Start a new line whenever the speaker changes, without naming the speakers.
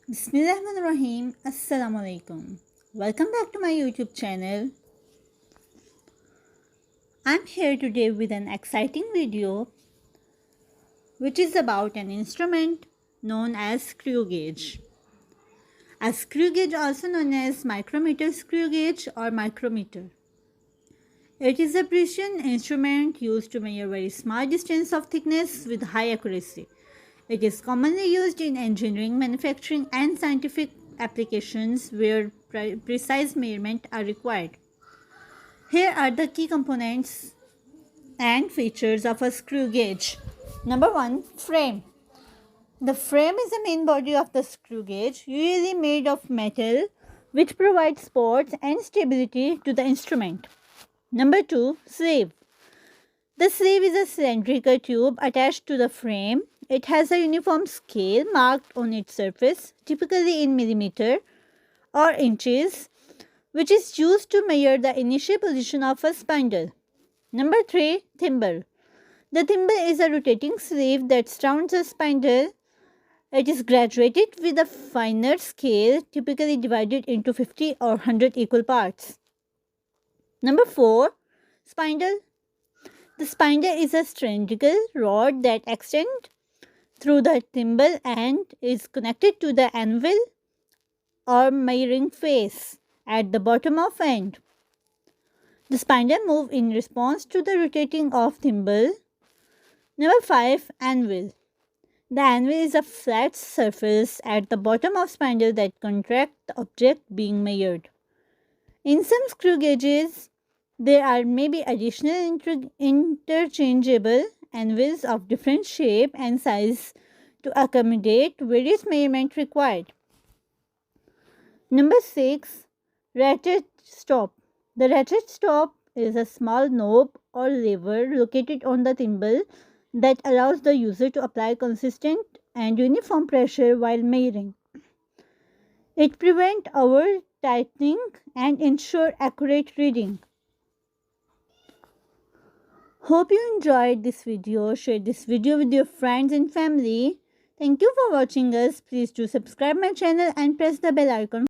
Bismillahirrahmanirrahim. Assalamu alaikum. Welcome back to my YouTube channel. I'm here today with an exciting video which is about an instrument known as screw gauge. A screw gauge, also known as micrometer screw gauge or micrometer. It is a precision instrument used to measure very small distance of thickness with high accuracy. It is commonly used in engineering, manufacturing, and scientific applications where precise measurements are required. Here are the key components and features of a screw gauge. Number 1. Frame. The frame is the main body of the screw gauge, usually made of metal, which provides support and stability to the instrument. Number 2. Sleeve. The sleeve is a cylindrical tube attached to the frame. It has a uniform scale marked on its surface, typically in millimeter or inches, which is used to measure the initial position of a spindle. Number 3. Thimble. The thimble is a rotating sleeve that surrounds a spindle. It is graduated with a finer scale, typically divided into 50 or 100 equal parts. Number 4. Spindle. The spindle is a cylindrical rod that extends through the thimble and is connected to the anvil or measuring face at the bottom of end. The spindle moves in response to the rotating of thimble. Number 5. Anvil. The anvil is a flat surface at the bottom of spindle that contracts the object being measured. In some screw gauges, there are maybe additional interchangeable anvils of different shape and size to accommodate various measurements required. Number 6. Ratchet stop. The ratchet stop is a small knob or lever located on the thimble that allows the user to apply consistent and uniform pressure while measuring. It prevents over tightening and ensures accurate reading. Hope you enjoyed this video. Share this video with your friends and family. Thank you for watching us. Please do subscribe my channel and press the bell icon